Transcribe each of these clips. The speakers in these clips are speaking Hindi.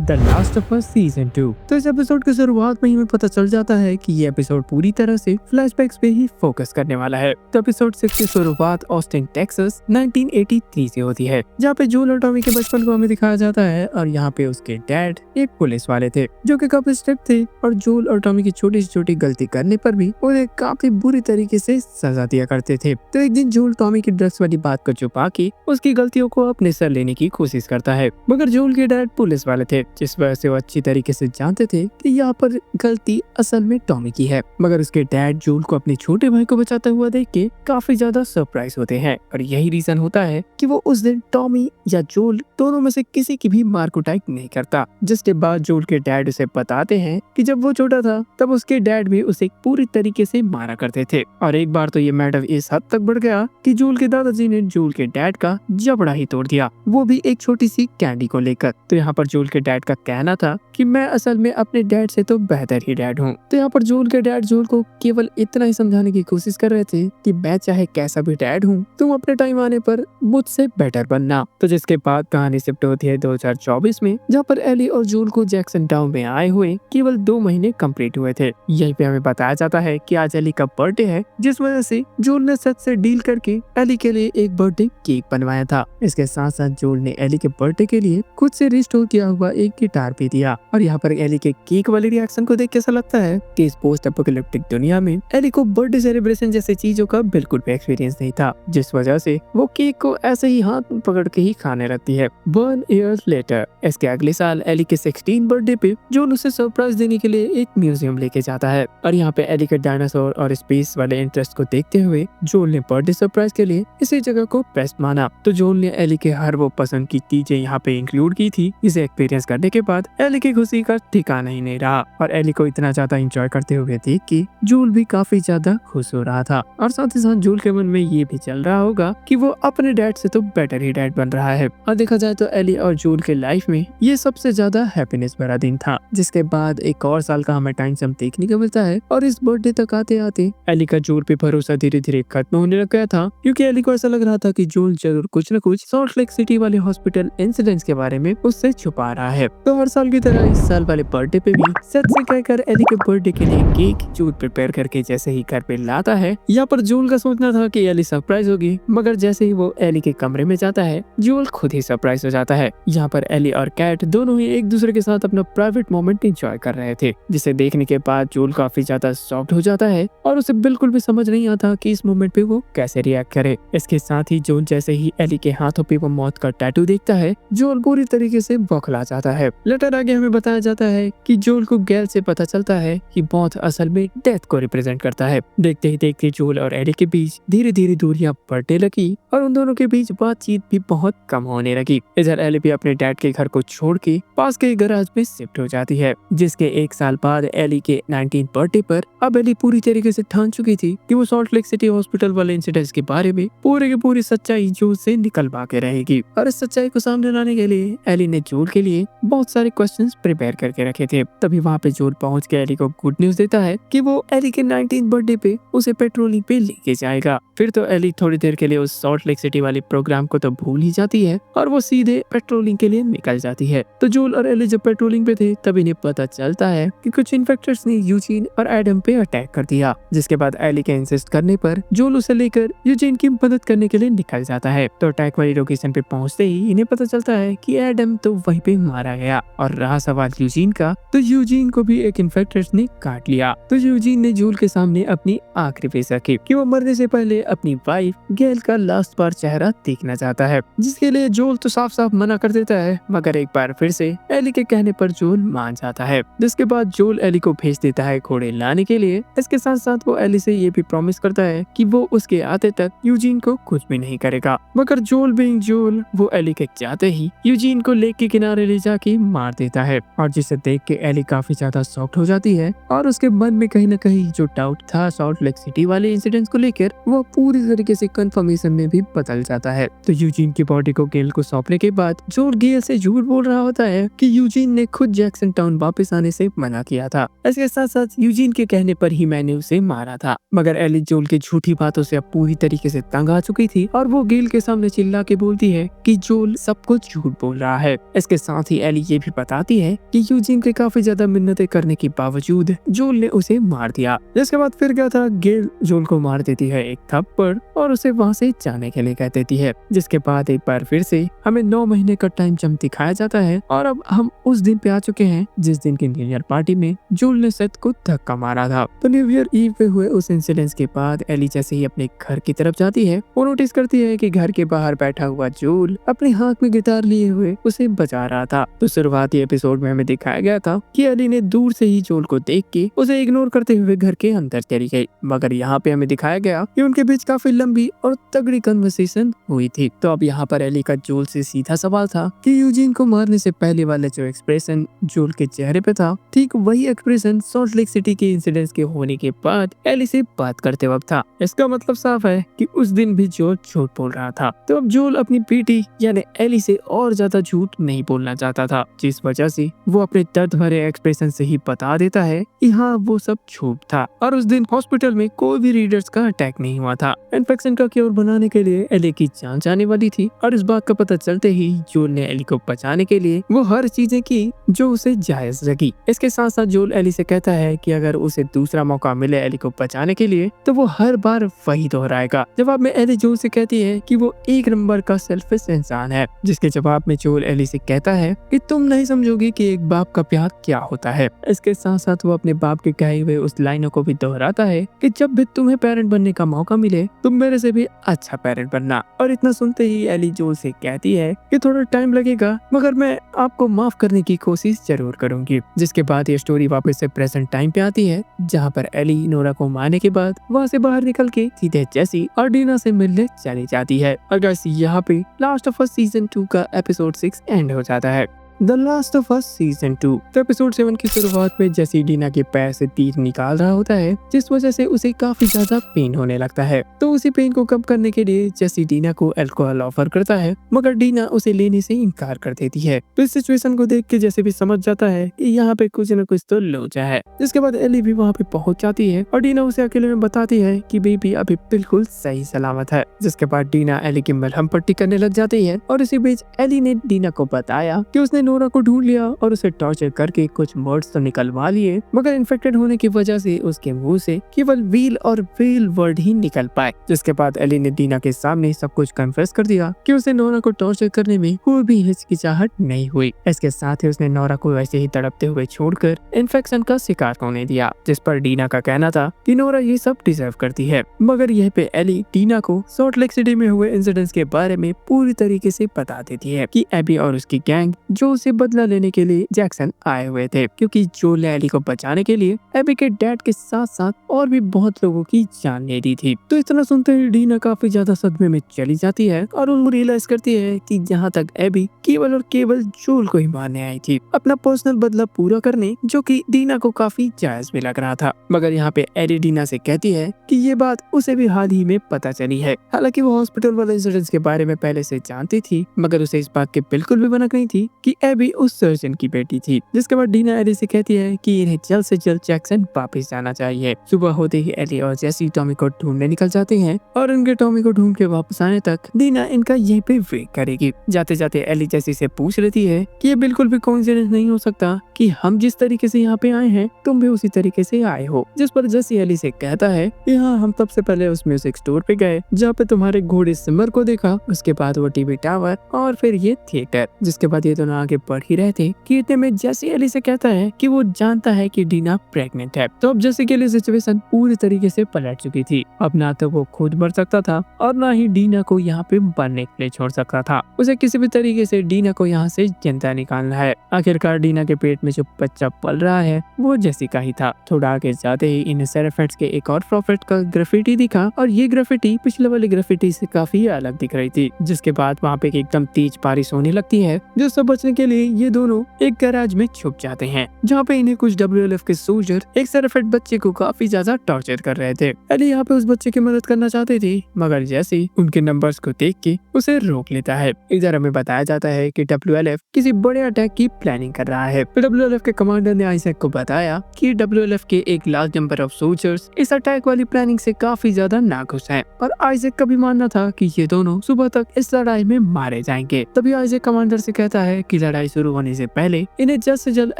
The last of us season 2। तो इस एपिसोड की शुरुआत में ही हमें पता चल जाता है कि ये एपिसोड पूरी तरह से फ्लैशबैक्स पे ही फोकस करने वाला है। तो एपिसोड 6 की शुरुआत ऑस्टिन टेक्सास 1983 से होती है, जहाँ पे जूल और टॉमी के बचपन को हमें दिखाया जाता है। और यहाँ पे उसके डैड एक पुलिस वाले थे जो कि काफी स्ट्रिक्ट थे और जूल और टॉमी की छोटी से छोटी गलती करने पर भी उन्हें काफी बुरी तरीके से सजा दिया करते थे। तो एक दिन जूल टॉमी की ड्रग्स वाली बात को छुपा के उसकी गलतियों को अपने सर लेने की कोशिश करता है, मगर जूल के डैड पुलिस वाले थे, जिस वजह से वो अच्छी तरीके से जानते थे कि यहाँ पर गलती असल में टॉमी की है। मगर उसके डैड जूल को अपने छोटे भाई को बचाता हुआ देख के काफी ज्यादा सरप्राइज होते हैं और यही रीजन होता है कि वो उस दिन टॉमी या जूल दोनों में से किसी की भी मार कुटाई नहीं करता। जिसके बाद जूल के डैड उसे बताते हैं कि जब वो छोटा था तब उसके डैड भी उसे पूरी तरीके से मारा करते थे। और एक बार तो ये मैटर इस हद तक बढ़ गया कि जूल के दादाजी ने जूल के डैड का जबड़ा ही तोड़ दिया, वो भी एक छोटी सी कैंडी को लेकर। तो यहाँ पर जूल के डैड का कहना था कि मैं असल में अपने डैड से तो बेहतर ही डैड हूँ। तो यहाँ पर जूल के डैड जूल को केवल इतना ही समझाने की कोशिश कर रहे थे कि मैं चाहे कैसा भी डैड हूँ, तुम अपने टाइम आने पर मुझसे बेटर बनना। तो जिसके बाद कहानी शिफ्ट होती है 2024 में, जहाँ पर एली और जूल को जैक्सन टाउन में आए हुए केवल 2 महीने कंप्लीट हुए थे। यहीं पे हमें बताया जाता है कि आज एली का बर्थडे है, जिस वजह से जूल ने सच से डील करके एली के लिए एक बर्थडे केक बनवाया था। इसके साथ साथ जूल ने एली के बर्थडे के लिए खुद से रिस्टोर किया हुआ एक गिटार भी दिया। और यहाँ पर एली के केक वाले रिएक्शन को देख के ऐसा लगता है कि इस पोस्ट एपोकैलिप्टिक दुनिया में एली को बर्थडे सेलिब्रेशन जैसी चीजों का बिल्कुल भी एक्सपीरियंस नहीं था, जिस वजह से वो केक को ऐसे ही हाथ में पकड़ के ही खाने लगती है। 1 year later, इसके अगले साल एली के 16 बर्थडे पे जूल उसे सरप्राइज देने के लिए एक म्यूजियम लेके जाता है। और यहाँ पे एली के डायनासोर और स्पेस वाले इंटरेस्ट को देखते हुए जूल ने बर्थडे सरप्राइज के लिए इसी जगह को बेस्ट माना। तो जूल ने एली के हर वो पसंद की चीजें यहाँ पे इंक्लूड की थी। इसे एक्सपीरियंस करने के बाद एली की खुशी का ठिकाना ही नहीं रहा और एली को इतना ज्यादा एंजॉय करते हुए देख के जूल भी काफी ज्यादा खुश हो रहा था। और साथ ही साथ जूल के मन में ये भी चल रहा होगा कि वो अपने डैड से तो बेटर ही डैड बन रहा है। और देखा जाए तो एली और जूल के लाइफ में ये सबसे ज्यादा हैप्पीनेस भरा दिन था। जिसके बाद एक और साल का हमें टाइम जंप देखने को मिलता है और इस बर्थडे तक आते आते एली का जूल पे भरोसा धीरे धीरे खत्म होने लग गया था, क्योंकि एली को ऐसा लग रहा था कि जूल जरूर कुछ न कुछ सॉल्ट लेक सिटी वाले हॉस्पिटल इंसिडेंट्स के बारे में उससे छुपा रहा है। तो हर साल की तरह इस साल वाले बर्थडे पे भी सच से कहकर एली के बर्थडे के लिए केक जूल प्रिपेयर करके जैसे ही घर पे लाता है, यहाँ पर जूल का सोचना था कि एली सरप्राइज होगी, मगर जैसे ही वो एली के कमरे में जाता है जूल खुद ही सरप्राइज हो जाता है। यहाँ पर एली और कैट दोनों ही एक दूसरे के साथ अपना प्राइवेट मोमेंट एंजॉय कर रहे थे, जिसे देखने के बाद जूल काफी ज्यादा शॉक्ड हो जाता है और उसे बिल्कुल भी समझ नहीं आता कि इस मोमेंट पे वो कैसे रिएक्ट करे। इसके साथ ही जूल जैसे ही एली के हाथों पे वो मौत का टैटू देखता है, जूल पूरी तरीके से बौखला जाता है। लेटर आगे हमें बताया जाता है कि जूल को गैल से पता चलता है कि मौत असल में डेथ को रिप्रेजेंट करता है। देखते ही देखते जूल और एली के बीच धीरे धीरे दूरियां बढ़ने लगी और उन दोनों के बीच बातचीत भी बहुत कम होने लगी। इधर एली भी अपने डैड के घर को छोड़ के पास के गैराज में शिफ्ट हो जाती है। जिसके 1 साल बाद एली के 19 बर्थडे पर अब एली पूरी तरीके से ठान चुकी थी कि वो सॉल्ट लेक सिटी हॉस्पिटल वाले इंसिडेंट्स के बारे में पूरी की पूरी सच्चाई जूल से निकलवा के रहेगी। और इस सच्चाई को सामने लाने के लिए एली ने जूल के लिए बहुत सारे क्वेश्चंस प्रिपेयर करके रखे थे। तभी वहाँ पे जूल पहुँच के एली को गुड न्यूज देता है कि वो एली के 19 बर्थडे पे उसे पेट्रोलिंग पे लेके जाएगा। फिर तो एली थोड़ी देर के लिए उस सॉल्ट लेक सिटी वाली प्रोग्राम को तो भूल ही जाती है और वो सीधे पेट्रोलिंग के लिए निकल जाती है। तो जूल और एली जब पेट्रोलिंग पे थे तब इन्हें पता चलता है कि कुछ इन्फेक्टर्स ने यूजीन और एडम पे अटैक कर दिया। जिसके बाद एली के इंसिस्ट करने पर जूल उसे लेकर यूजीन की मदद करने के लिए निकल जाता है। तो अटैक वाली लोकेशन पे पहुंचते ही इन्हें पता चलता है कि एडम तो वहीं पे मारा गया और रहा सवाल यूजीन का, तो यूजीन को भी एक इन्फेक्टर्स ने काट लिया। तो यूजीन ने जूल के सामने अपनी आखिरी पेश रखी कि वो मरने से पहले अपनी वाइफ गैल का लास्ट बार चेहरा देखना चाहता है, जिसके लिए जूल तो साफ साफ मना कर देता है, मगर एक बार फिर से एली के कहने पर जूल मान जाता है। जिसके बाद जूल एली को भेज देता है घोड़े लाने के लिए। इसके साथ साथ वो एली से ये भी प्रॉमिस करता है कि वो उसके आते तक यूजीन को कुछ भी नहीं करेगा, मगर जूल बीइंग जूल वो एली के जाते ही यूजीन को लेक के किनारे ले जाके मार देता है। और जिसे देख के एली काफी ज्यादा शॉक्ड हो जाती है और उसके मन में कहीं न कहीं जो डाउट था सॉल्ट लेक सिटी वाले इंसिडेंट्स को लेकर, वो पूरी तरीके से कंफर्मेशन में भी बदल जाता है। तो यूजीन की बॉडी को गेल को सौंपने के बाद जूल गेल से झूठ बोल रहा होता है कि यूजीन ने खुद जैक्सन टाउन वापस आने से मना किया था। इसके साथ साथ यूजीन के कहने पर ही मैंने उसे मारा था। मगर एली जूल की झूठी बातों से अब पूरी तरीके से तंग आ चुकी थी और वो गेल के सामने चिल्ला के बोलती है कि जूल सब कुछ झूठ बोल रहा है। इसके साथ ही एली ये भी बताती है कि यूजीन के काफी ज्यादा मिन्नतें करने के बावजूद जोल ने उसे मार दिया। जिसके बाद फिर क्या था, गेल जोल को मार देती है एक थप्पड़ और उसे वहाँ से जाने के लिए कह देती है। जिसके बाद एक बार फिर से हमें 9 महीने का टाइम जंप दिखाया जाता है और अब हम उस दिन पे आ चुके हैं जिस दिन की न्यू ईयर पार्टी में जोल ने सेथ को धक्का मारा था। तो न्यू ईयर ईव पे हुए उस इंसिडेंट के बाद एली जैसे ही अपने घर की तरफ जाती है वो नोटिस करती है कि घर के बाहर बैठा हुआ जोल अपने हाथ में गिटार लिए हुए उसे बजा रहा था। तो शुरुआती एपिसोड में हमें दिखाया गया था कि एली ने दूर से ही जोल को देख के उसे इग्नोर करते हुए घर के अंदर चली गई, मगर यहाँ पे हमें दिखाया गया कि उनके बीच काफी लंबी और तगड़ी कन्वर्सेशन हुई थी। तो अब यहाँ पर एली का जोल से सीधा सवाल था कि यूजीन को मारने से पहले वाला जो एक्सप्रेशन जोल के चेहरे पे था, ठीक वही एक्सप्रेशन सॉल्ट लेक सिटी के इंसिडेंट के होने के बाद एली से बात करते वक्त था। इसका मतलब साफ है कि उस दिन भी जोल झूठ बोल रहा था। तो अब जोल अपनी बेटी यानी एली से और ज्यादा झूठ नहीं बोलना चाहता था, जिस वजह से वो अपने दर्द भरे एक्सप्रेशन से ही बता देता है कि हाँ वो सब झूठ था और उस दिन हॉस्पिटल में कोई भी रीडर्स का अटैक नहीं हुआ था। इन्फेक्शन का क्योर बनाने के लिए एली की जान जाने वाली थी और इस बात का पता चलते ही जोल ने एली को बचाने के लिए वो हर चीजें की जो उसे जायज लगी। इसके साथ साथ जोल एली से कहता है कि अगर उसे दूसरा मौका मिले एली को बचाने के लिए तो वो हर बार वही दोहराएगा। जवाब में एली जोल से कहती है कि वो एक नंबर का सेल्फिश इंसान है, जिसके जवाब में जोल एली से कहता है कि तुम नहीं समझोगी कि एक बाप का प्यार क्या होता है। इसके साथ साथ वो अपने बाप के कहे हुए उस लाइनों को भी दोहराता है कि जब भी तुम्हें पेरेंट बनने का मौका मिले तुम मेरे से भी अच्छा पेरेंट बनना। और इतना सुनते ही एली जोल से कहती है कि थोड़ा टाइम लगेगा मगर मैं आपको माफ करने की कोशिश जरूर करूंगी। जिसके बाद ये स्टोरी वापस से प्रेजेंट टाइम पे आती है, जहाँ पर एली नोरा को मारने के बाद वहाँ से बाहर निकल के सीधे जेसी और डीना से मिलने चली जाती है। और गाइस यहाँ पे लास्ट ऑफ अस सीजन 2 का एपिसोड 6 एंड हो जाता है। The last of us season 2। तो एपिसोड 7 की शुरुआत में जेसी डीना के पैर से तीर निकाल रहा होता है, जिस वजह से उसे काफी ज्यादा पेन होने लगता है। तो उसी पेन को कम करने के लिए जेसी डीना को अल्कोहल ऑफर करता है, मगर डीना उसे लेने से इनकार कर देती है। तो इस सिचुएशन को देख के जेसी भी समझ जाता है कि यहाँ पे कुछ न कुछ तो लोचा है। जिसके बाद एली भी वहाँ पे पहुंच जाती है और डीना उसे अकेले में बताती है कि बेबी अभी बिल्कुल सही सलामत है। जिसके बाद डीना एली की मलहम पट्टी करने लग जाती है और इसी बीच एली ने डीना को बताया कि उसने नोरा को ढूंढ लिया और उसे टॉर्चर करके कुछ वर्ड्स तो निकलवा लिए, मगर इन्फेक्टेड होने की वजह से उसके मुंह से केवल व्हील और व्हील वर्ड ही निकल पाए। जिसके बाद एली ने डीना के सामने सब कुछ कन्फेस कर दिया कि उसे नोरा को टॉर्चर करने में कोई भी हिचकिचाहट नहीं हुई। इसके साथ ही उसने नोरा को वैसे ही तड़पते हुए छोड़कर इन्फेक्शन का शिकार होने दिया, जिस पर डीना का कहना था कि नोरा ये सब डिजर्व करती है। मगर यह पे एली डीना को सॉल्ट लेक सिटी में हुए इंसिडेंट्स के बारे में पूरी तरीके से बता देती है कि एबी और उसकी गैंग जो उसे बदला लेने के लिए जैक्सन आए हुए थे, क्योंकि जोल ने एली को बचाने के लिए एबी के डैड के साथ साथ और भी बहुत लोगों की जान ले दी थी। तो इतना सुनते ही डीना काफी ज्यादा सदमे में चली जाती है और वो रियलाइज करती है कि यहाँ तक एबी केवल और केवल जोल को ही मारने आई थी, अपना पर्सनल बदला पूरा करने, जो कि डीना को काफी जायज भी लग रहा था। मगर यहाँ पे एली डीना से कहती है कि ये बात उसे भी हाल ही में पता चली है। हालांकि वो हॉस्पिटल वाले इंसिडेंट्स के बारे में पहले से जानती थी, मगर उसे इस बात की बिल्कुल भी भनक नहीं थी कि एबी उस सर्जन की बेटी थी। जिसके बाद डीना एली से कहती है कि इन्हें जल्द से जल्द जैक्सन वापस जाना चाहिए। सुबह होते ही एली और जेसी टॉमी को ढूंढने निकल जाते हैं और इनके टॉमी को ढूंढ के वापस आने तक डीना इनका यहीं पे वेट करेगी। जाते जाते एली जेसी से पूछ लेती है कि ये बिल्कुल भी कोइंसिडेंस नहीं हो सकता कि हम जिस तरीके से यहाँ पे आए हैं तुम भी उसी तरीके से आए हो। जिस पर जेसी एली से कहता है कि हाँ, हम सबसे पहले उस म्यूजिक स्टोर पे गए जहाँ पे तुम्हारे घोड़े सिमर को देखा, उसके बाद वो टीवी टावर और फिर ये थिएटर। जिसके बाद ये दोनों आगे बढ़ ही रहे थे कि इतने में जेसी एली से कहता है कि वो जानता है कि डीना प्रेग्नेंट है। तो अब जेसी के लिए सिचुएशन पूरी तरीके से पलट चुकी थी। अब ना तो वो खुद मर सकता था और ना ही डीना को यहाँ पे मरने के लिए छोड़ सकता था। उसे किसी भी तरीके से डीना को यहाँ से जिंदा निकालना है। आखिरकार डीना के पेट में जो बच्चा पल रहा है वो जेसी का ही था। थोड़ा आगे जाते ही इन सेरेफेट्स के एक और प्रॉफिट का ग्राफिटी दिखा और ये ग्राफिटी पिछले वाले ग्राफिटी से काफी अलग दिख रही थी। जिसके बाद वहाँ पे एकदम तेज बारिश होने लगती है, जिससे बचने के लिए ये दोनों एक गैराज में छुप जाते हैं, जहाँ पे इन्हें कुछ WLF के सोल्जर एक सेरेफेट बच्चे को काफी ज्यादा टॉर्चर कर रहे थे। एली यहाँ पे उस बच्चे की मदद करना चाहते थे, मगर जैसे उनके नंबर्स को देख के उसे रोक लेता है। इधर हमें बताया जाता है कि WLF किसी बड़े अटैक की प्लानिंग कर रहा है। WLF के कमांडर ने आइजैक को बताया कि WLF के एक लार्ज नंबर ऑफ सोल्जर्स इस अटैक वाली प्लानिंग से काफी ज्यादा नाखुश हैं और आइजैक का भी मानना था कि ये दोनों सुबह तक इस लड़ाई में मारे जाएंगे। तभी आइजैक कमांडर से कहता है कि लड़ाई शुरू होने से पहले इन्हें जल्द से जल्द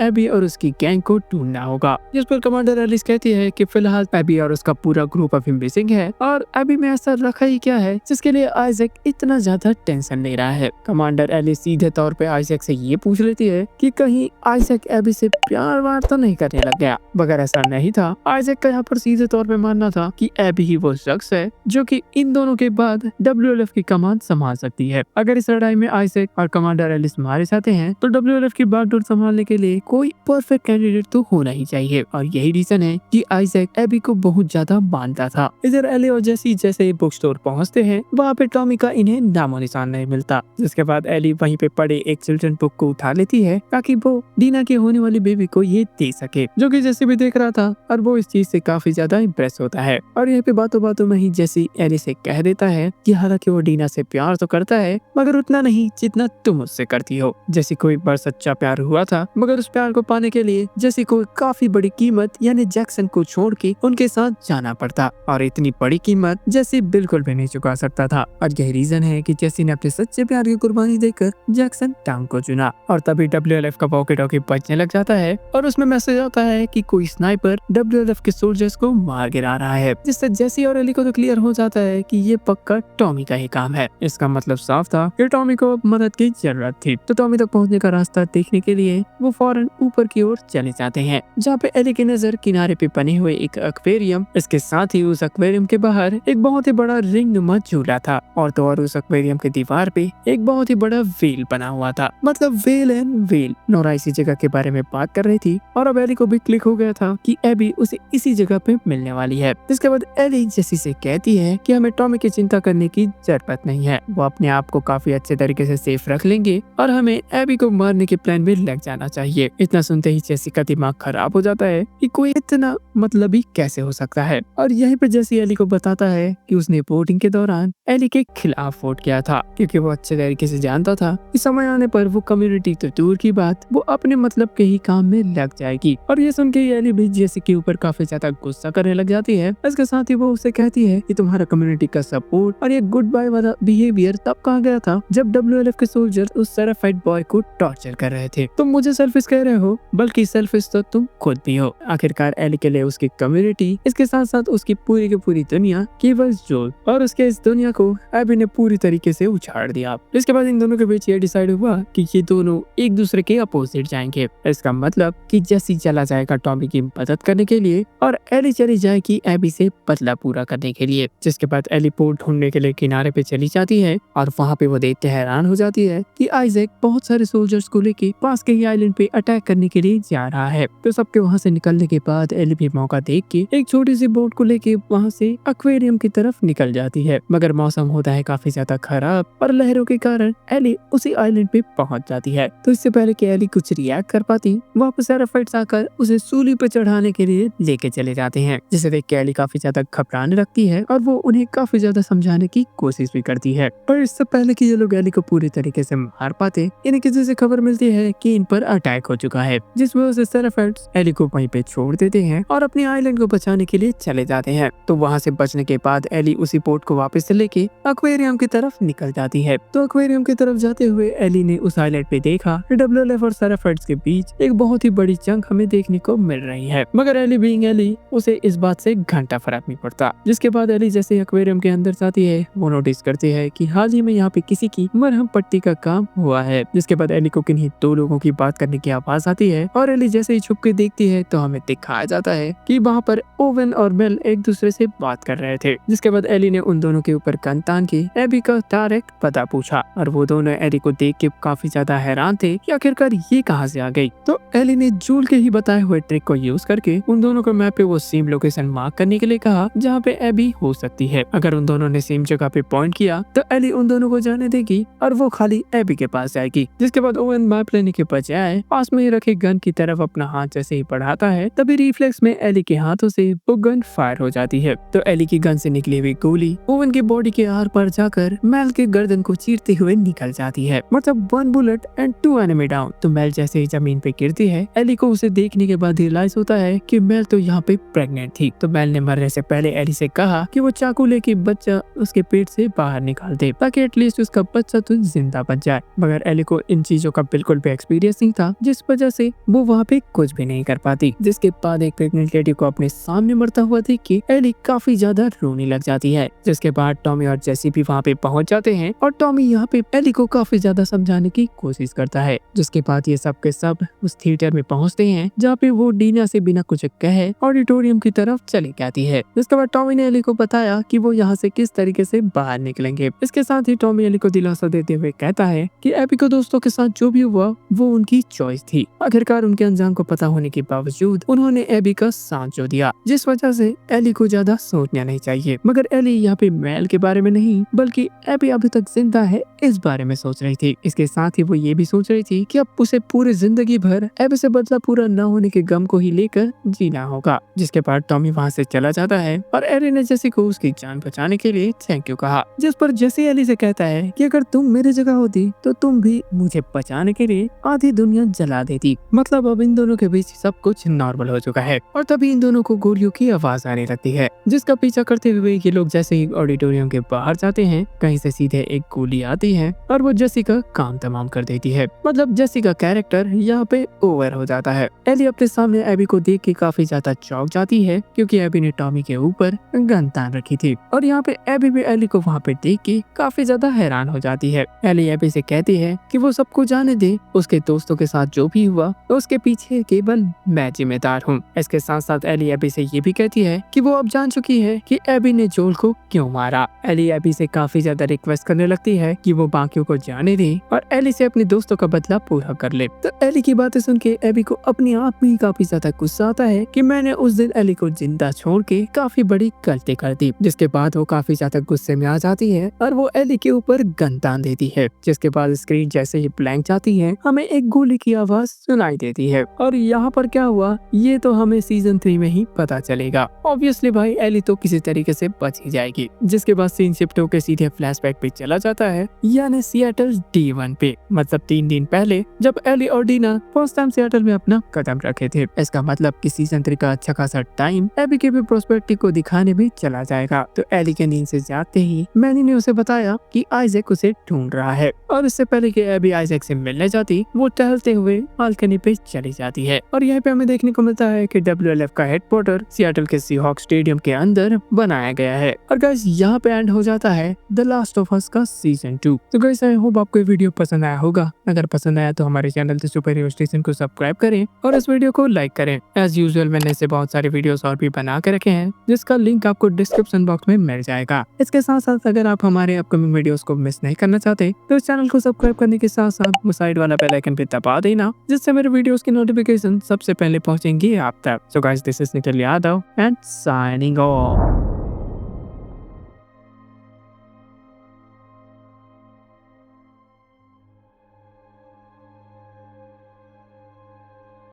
एबी और उसकी गैंग को ढूंढना होगा। जिस पर कमांडर एलिस कहती है कि फिलहाल एबी और उसका पूरा ग्रुप अभी मिसिंग है और एबी में ऐसा रखा ही क्या है जिसके लिए आइजैक इतना ज्यादा टेंशन ले रहा है। कमांडर एलिस सीधे तौर पे आइजैक से ये पूछ लेती है कि कहीं आइजैक एबी से प्यार वार तो नहीं करने लग गया। मगर ऐसा नहीं था। आइजैक का यहाँ पर सीधे तौर पे मानना था कि एबी ही वो शख्स है जो कि इन दोनों के बाद WLF की कमान संभाल सकती है। अगर इस लड़ाई में आइजैक और कमांडर एलिस मारे जाते हैं तो WLF की बागडोर संभालने के लिए कोई परफेक्ट कैंडिडेट तो होना ही चाहिए और यही रीजन है कि आइजैक एबी को बहुत ज्यादा मानता था। इधर एली और जेसी जैसे बुक स्टोर पहुंचते हैं वहाँ पे टॉमी का इन्हें नामो निशान नहीं मिलता। जिसके बाद एली वहीं पे पड़े एक चिल्ड्रन बुक को उठा लेती है ताकि वो डीना की होने वाली बेबी को ये दे सके, जो कि जेसी भी देख रहा था और वो इस चीज से काफी ज्यादा इम्प्रेस होता है। और यहाँ पे बातों बातों में ही जेसी एली से कह देता है कि हालांकि वो डीना से प्यार तो करता है मगर उतना नहीं जितना तुम मुझसे करती हो। जेसी को एक बार सच्चा प्यार हुआ था मगर उस प्यार को पाने के लिए जेसी को काफी बड़ी कीमत यानी जैक्सन को छोड़ के उनके साथ जाना पड़ता और इतनी बड़ी कीमत जेसी बिल्कुल भी नहीं चुका सकता था। और यही रीजन है कि जेसी ने अपने सच्चे प्यार की कुर्बानी देकर जैक्सन टाउन को चुना। और तभी WLF का वॉकी टॉकी बजने लग जाता है और उसमें मैसेज आता है कि कोई स्नाइपर WLF के सोल्जर्स को मार गिरा रहा है, जिससे जेसी और एली को तो क्लियर हो जाता है कि ये पक्का टॉमी का ही काम है। इसका मतलब साफ था कि टॉमी को मदद की जरूरत थी। तो टॉमी तक पहुंचने का रास्ता देखने के लिए वो फौरन ऊपर की ओर चले जाते हैं, जहाँ पे एली की नजर किनारे पे बने हुए एक एक्वेरियम, इसके साथ ही उस एक्वेरियम के बाहर एक बहुत ही बड़ा रिंग नुमा झूला था और तो और उस एक्वेरियम के दीवार पे एक बहुत ही बड़ा व्हेल बना हुआ था। मतलब व्हेल एंड व्हेल। नोरा इसी जगह के बारे में बात कर रही थी और अब एली को भी क्लिक हो गया था कि एबी उसे इसी जगह पे मिलने वाली है। जिसके बाद एली जेसी से कहती है कि हमें टॉमी की चिंता करने की जरूरत नहीं है, वो अपने आप को काफी अच्छे तरीके से सेफ रख लेंगे और हमें एबी को मारने के प्लान में लग जाना चाहिए। इतना सुनते ही जेसी का दिमाग खराब हो जाता है कि कोई इतना मतलबी कैसे हो सकता है। और यहीं पर जेसी एली को बताता है कि उसने वोटिंग के दौरान एली के खिलाफ वोट किया था क्योंकि वो अच्छे तरीके से जानता था कि समय आने पर वो कम्युनिटी तो दूर की बात वो अपने मतलब के ही काम में लग जाएगी। और ये सुन के एली भी जेसी के ऊपर काफी ज्यादा गुस्सा करने लग जाती है। इसके साथ ही वो उसे कहती है कि तुम्हारा कम्युनिटी का सपोर्ट और ये गुड बाय वाला बिहेवियर तब कहा गया था जब WLF के सोल्जर उस सेराफाइट बॉय को टॉर्चर कर रहे थे। तुम मुझे सेल्फिश कह रहे हो बल्कि सेल्फिश तो तुम खुद भी हो। आखिरकार एली के लिए उसकी कम्युनिटी, इसके साथ साथ उसकी पूरी की पूरी दुनिया केवल जोल और उसके इस दुनिया को एबी ने पूरी तरीके से उछाड़ दिया। इसके बाद इन दोनों के बीच ये डिसाइड हुआ कि ये दोनों एक दूसरे के अपोजिट जाएंगे। इसका मतलब कि जेसी चला जाएगा टॉमी की मदद करने के लिए और एली चली जाएगी एबी से बदला पूरा करने के लिए। जिसके बाद एली पोर्ट ढूंढने के लिए किनारे पे चली जाती है और वहाँ पे वो देख के हैरान हो जाती है कि आइजैक बहुत सारे सोल्जर्स को लेके पास के ही आइलैंड पे अटैक करने के लिए जा रहा है। तो सबके वहाँ से निकलने के बाद एली भी मौका देख के एक छोटी सी बोट को लेके वहाँ से एक्वेरियम की तरफ निकल जाती है। मगर मौसम होता है काफी ज्यादा खराब और लहरों के कारण एली उसी आइलैंड पे पहुंच जाती है। तो इससे पहले कि एली कुछ रिएक्ट कर पाती वापस सेराफाइट्स आकर उसे सूली पे चढ़ाने के लिए लेके चले जाते हैं, जिसे देख के एली काफी ज्यादा घबराने लगती है और वो उन्हें काफी ज्यादा समझाने की कोशिश भी करती है। पर इससे पहले कि ये लोग एली को पूरी तरीके से मार पाते इन्हें किसी से खबर मिलती है कि इन पर अटैक हो चुका है, जिस वजह से सेराफाइट्स एली को वहीं पे छोड़ देते हैं और अपने आइलैंड को बचाने के लिए चले जाते हैं। तो वहाँ से बचने के बाद एली उसी बोट को वापस से लेके एक्वेरियम की तरफ निकल जाती है। तो एक्वेरियम की तरफ जाते हुए एली ने उस आइलैंड पे देखा WLF और सेराफाइट्स के बीच एक बहुत ही बड़ी जंग हमें देखने को मिल रही है। मगर एली बीइंग एली उसे इस बात से घंटा फर्क नहीं पड़ता। जिसके बाद एली जैसे एक्वेरियम के अंदर जाती है वो नोटिस करती है कि हाल ही में यहाँ पे किसी की मरहम पट्टी का काम हुआ है। जिसके बाद एली को किन्हीं दो लोगों की बात करने की आवाज आती है और एली जैसे ही छुप के देखती है तो हमें दिखाया जाता है कि वहाँ पर ओवन और मेल एक दूसरे से बात कर रहे थे। जिसके बाद एली ने उन दोनों के ऊपर कन तान के एबी का डायरेक्ट पता पूछा और वो दोनों एली को देख के काफी ज्यादा हैरान थे कि आखिरकार ये कहाँ से आ गई। तो एली ने जूल के ही बताए हुए ट्रिक को यूज करके उन दोनों को मैप पे वो सेम लोकेशन मार्क करने के लिए कहा जहाँ पे एबी हो सकती है। अगर उन दोनों ने सेम जगह पे पॉइंट किया तो एली उन दोनों को जाने देगी और वो खाली एबी के पास जाएगी। जिसके बाद ओवन मैप लेने के बजाय पास में ही रखे गन की तरफ अपना हाथ जैसे ही बढ़ाता है तभी रिफ्लेक्स में एली के हाथों से वो गन फायर हो जाती है। तो एली की गन से निकली हुई गोली ओवन की बॉडी के आर पार जाकर मेल के गर्दन को चीरते हुए निकल जाती है। मतलब 1 बुलेट एंड 2 एनिमी डाउन। तो मेल जैसे ही जमीन पे गिरती है एली को उसे देखने के बाद रियलाइज होता है कि मेल तो यहाँ पे प्रेग्नेंट थी। तो मेल ने मरने से पहले एली से कहा कि वो चाकू लेके बच्चा उसके पेट से बाहर निकाल दे ताकि एटलीस्ट उसका बच्चा तो जिंदा बच जाए। मगर एली को इन इन चीजों का बिल्कुल भी एक्सपीरियंस नहीं था, जिस वजह से वो वहाँ पे कुछ भी नहीं कर पाती। जिसके बाद एक प्रेग्नेंट लेडी को अपने सामने मरता हुआ देख के एली काफी ज्यादा रोने लग जाती है। जिसके बाद टॉमी और जेसी भी वहाँ पे पहुँच जाते हैं और टॉमी यहाँ पे एली को काफी ज्यादा समझाने की कोशिश करता है। जिसके बाद ये सब के सब उस थिएटर में पहुँचते हैं जहाँ पे वो डीना से बिना कुछ कहे ऑडिटोरियम की तरफ चली जाती है। जिसके बाद टॉमी ने एली को बताया कि वो यहाँ से किस तरीके से बाहर निकलेंगे। इसके साथ ही टॉमी एली को दिलासा देते हुए कहता है कि एबी को दोस्तों के साथ जो भी हुआ वो उनकी चॉइस थी। आखिरकार उनके अंजाम को पता होने के बावजूद उन्होंने एबी का साथ जो दिया, जिस वजह से एली को ज्यादा सोचना नहीं चाहिए। मगर एली यहाँ पे मेल के बारे में नहीं बल्कि एबी अभी तक जिंदा है इस बारे में सोच रही थी। इसके साथ ही वो ये भी सोच रही थी कि अब उसे पूरी जिंदगी भर एबी से बदला पूरा न होने के गम को ही लेकर जीना होगा। जिसके बाद टॉमी वहाँ से चला जाता है और एली ने जेसी को उसकी जान बचाने के लिए थैंक यू कहा। जिस पर जेसी एली से कहता है कि अगर तुम मेरी जगह होती तो तुम भी मुझे बचाने के लिए आधी दुनिया जला देती। मतलब अब इन दोनों के बीच सब कुछ नॉर्मल हो चुका है और तभी इन दोनों को गोलियों की आवाज आने लगती है। जिसका पीछा करते हुए ये लोग जैसे ही ऑडिटोरियम के बाहर जाते हैं कहीं से सीधे एक गोली आती है और वो जेसी का काम तमाम कर देती है। मतलब जेसी का कैरेक्टर यहाँ पे ओवर हो जाता है। एली अपने सामने एबी को देख के काफी ज्यादा चौंक जाती है क्योंकि एबी ने टॉमी के ऊपर गन तान रखी थी और यहाँ पे एबी भी एली को वहाँ पे देख के काफी ज्यादा हैरान हो जाती है। एली एबी से कहती है कि वो सबको जाने दे, उसके दोस्तों के साथ जो भी हुआ तो उसके पीछे केवल मैं जिम्मेदार हूँ। इसके साथ साथ एली एबी से ये भी कहती है कि वो अब जान चुकी है कि एबी ने जोल को क्यों मारा। एली एबी से काफी ज्यादा रिक्वेस्ट करने लगती है कि वो बाकियों को जाने दे और एली से अपने दोस्तों का बदला पूरा कर ले। तो एली की बातें सुन के एबी को अपने आप में ही काफी ज्यादा गुस्सा आता है कि मैंने उस दिन एली को जिंदा छोड़ के काफी बड़ी गलती कर दी। जिसके बाद वो काफी ज्यादा गुस्से में आ जाती है और वो एली के ऊपर गन तान देती है। जिसके बाद स्क्रीन जैसे ही ब्लैंक जाती है हमें एक गोली की आवाज सुनाई देती है और यहाँ पर क्या हुआ ये तो हमें सीजन 3 में ही पता चलेगा। ऑब्वियसली भाई एली तो किसी तरीके से बच ही जाएगी। जिसके बाद सीन शिफ्ट होकर सीधे फ्लैशबैक पे चला जाता है यानी सिएटल D1 पे। मतलब 3 दिन पहले जब एली और डीना फर्स्ट टाइम सिएटल में अपना कदम रखे थे। इसका मतलब कि सीजन 3 का अच्छा खासा टाइम एबी के भी प्रोस्पेक्टिव को दिखाने में चला जाएगा। तो एली के नींद से जागते ही मैनी ने उसे बताया कि आइजैक उसे ढूंढ रहा है और इससे पहले कि एबी आइजैक से मिलने जाती वो टहलते हुए बालकनी पे चली जाती है। और यहाँ पे हमें देखने को मिलता है कि WLF का हेडक्वार्टर सिएटल के सीहॉक स्टेडियम के अंदर बनाया गया है। और गाइस यहाँ पे एंड हो जाता है द लास्ट ऑफ अस का सीजन 2। तो गाइस आई होप आपको ये वीडियो पसंद आया होगा। अगर पसंद आया तो हमारे channel the super hero station को सब्सक्राइब करें और इस वीडियो को लाइक करें। एज यूजुअल मैंने ऐसे बहुत सारे वीडियोस और भी बना के रखे हैं जिसका लिंक आपको डिस्क्रिप्शन बॉक्स में मिल जाएगा। इसके साथ साथ अगर आप हमारे अपकमिंग वीडियोस को मिस नहीं करना चाहते तो इस चैनल को सब्सक्राइब करने के साथ साथ साइड वाला बेल आइकन पे दबा देना जिससे मेरे वीडियोस की नोटिफिकेशन सबसे पहले पहुंचेंगी आप तक। So guys this is Nikhil Yadav and signing off.